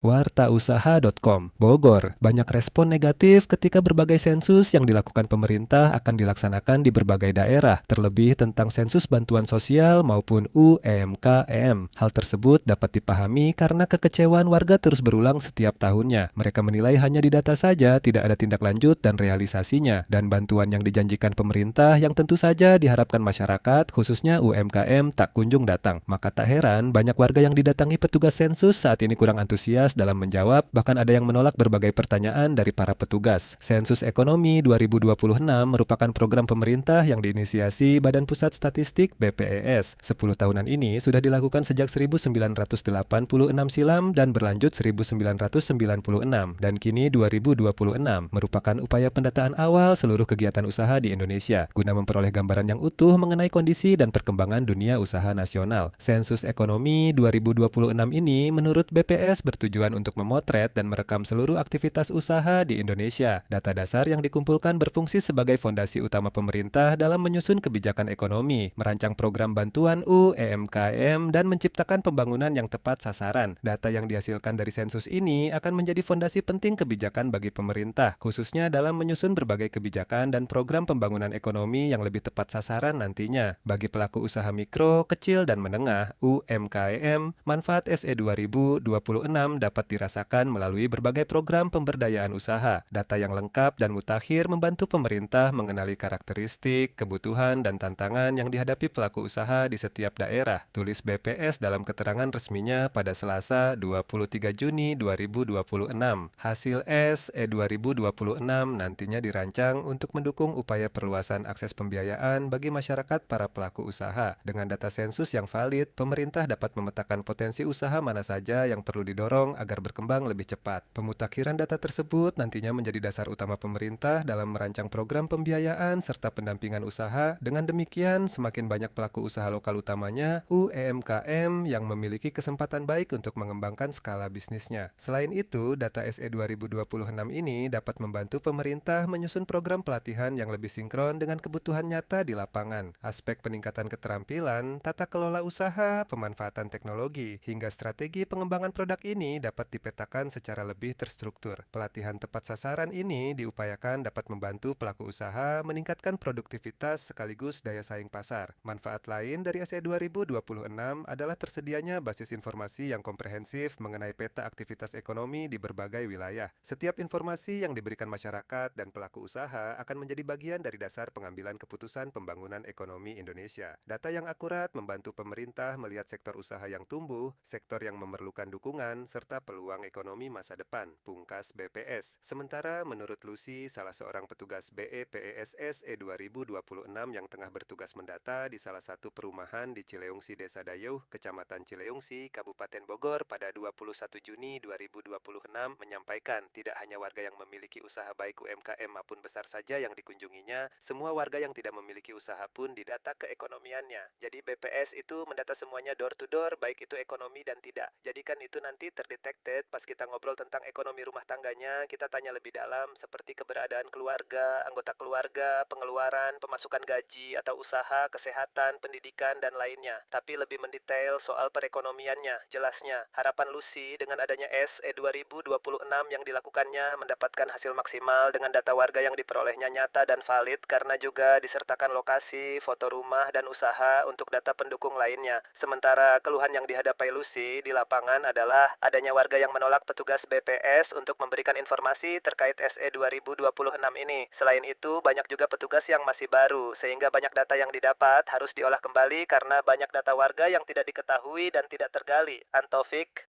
Wartausaha.com, Bogor. Banyak respon negatif ketika berbagai sensus yang dilakukan pemerintah akan dilaksanakan di berbagai daerah, terlebih tentang sensus bantuan sosial maupun UMKM. Hal tersebut dapat dipahami karena kekecewaan warga terus berulang setiap tahunnya. Mereka menilai hanya didata saja, tidak ada tindak lanjut dan realisasinya. Dan bantuan yang dijanjikan pemerintah yang tentu saja diharapkan masyarakat, khususnya UMKM, tak kunjung datang. Maka tak heran banyak warga yang didatangi petugas sensus saat ini kurang antusias dalam menjawab, bahkan ada yang menolak berbagai pertanyaan dari para petugas. Sensus Ekonomi 2026 merupakan program pemerintah yang diinisiasi Badan Pusat Statistik BPS. 10 tahunan ini sudah dilakukan sejak 1986 silam dan berlanjut 1996 dan kini 2026 merupakan upaya pendataan awal seluruh kegiatan usaha di Indonesia guna memperoleh gambaran yang utuh mengenai kondisi dan perkembangan dunia usaha nasional. Sensus Ekonomi 2026 ini menurut BPS bertujuan untuk memotret dan merekam seluruh aktivitas usaha di Indonesia. Data dasar yang dikumpulkan berfungsi sebagai fondasi utama pemerintah dalam menyusun kebijakan ekonomi, merancang program bantuan UMKM, dan menciptakan pembangunan yang tepat sasaran. Data yang dihasilkan dari sensus ini akan menjadi fondasi penting kebijakan bagi pemerintah, khususnya dalam menyusun berbagai kebijakan dan program pembangunan ekonomi yang lebih tepat sasaran nantinya. Bagi pelaku usaha mikro, kecil, dan menengah (UMKM), manfaat SE 2026 dapat dirasakan melalui berbagai program pemberdayaan usaha. Data yang lengkap dan mutakhir membantu pemerintah mengenali karakteristik, kebutuhan, dan tantangan yang dihadapi pelaku usaha di setiap daerah. Tulis BPS dalam keterangan resminya pada Selasa 23 Juni 2026. Hasil SE 2026 nantinya dirancang untuk mendukung upaya perluasan akses pembiayaan bagi masyarakat para pelaku usaha. Dengan data sensus yang valid, pemerintah dapat memetakan potensi usaha mana saja yang perlu didorong agar berkembang lebih cepat. Pemutakhiran data tersebut nantinya menjadi dasar utama pemerintah dalam merancang program pembiayaan serta pendampingan usaha. Dengan demikian, semakin banyak pelaku usaha lokal utamanya, UMKM, yang memiliki kesempatan baik untuk mengembangkan skala bisnisnya. Selain itu, data SE 2026 ini dapat membantu pemerintah menyusun program pelatihan yang lebih sinkron dengan kebutuhan nyata di lapangan. Aspek peningkatan keterampilan, tata kelola usaha, pemanfaatan teknologi, hingga strategi pengembangan produk ini dapat dipetakan secara lebih terstruktur. Pelatihan tepat sasaran ini diupayakan dapat membantu pelaku usaha meningkatkan produktivitas sekaligus daya saing pasar. Manfaat lain dari SE 2026 adalah tersedianya basis informasi yang komprehensif mengenai peta aktivitas ekonomi di berbagai wilayah. Setiap informasi yang diberikan masyarakat dan pelaku usaha akan menjadi bagian dari dasar pengambilan keputusan pembangunan ekonomi Indonesia. Data yang akurat membantu pemerintah melihat sektor usaha yang tumbuh, sektor yang memerlukan dukungan, serta peluang ekonomi masa depan, pungkas BPS. Sementara menurut Lucy, salah seorang petugas BEPESS E2026 yang tengah bertugas mendata di salah satu perumahan di Cileungsi Desa Dayeuh, Kecamatan Cileungsi, Kabupaten Bogor pada 21 Juni 2026 menyampaikan tidak hanya warga yang memiliki usaha baik UMKM maupun besar saja yang dikunjunginya, semua warga yang tidak memiliki usaha pun didata keekonomiannya. Jadi BPS itu mendata semuanya door to door, baik itu ekonomi dan tidak. Jadi kan itu nanti terdetected pas kita ngobrol tentang ekonomi rumah tangganya, kita tanya lebih dalam seperti keberadaan keluarga, anggota keluarga, pengeluaran, pemasukan gaji atau usaha, kesehatan, pendidikan, dan lainnya. Tapi lebih mendetail soal perekonomiannya, jelasnya. Harapan Lucy dengan adanya SE 2026 yang dilakukannya mendapatkan hasil maksimal dengan data warga yang diperolehnya nyata dan valid karena juga disertakan lokasi, foto rumah, dan usaha untuk data pendukung lainnya. Sementara keluhan yang dihadapi Lucy di lapangan adalah adanya warga yang menolak petugas BPS untuk memberikan informasi terkait SE 2026 ini. Selain itu, banyak juga petugas yang masih baru, sehingga banyak data yang didapat harus diolah kembali karena banyak data warga yang tidak diketahui dan tidak tergali. Antaufik.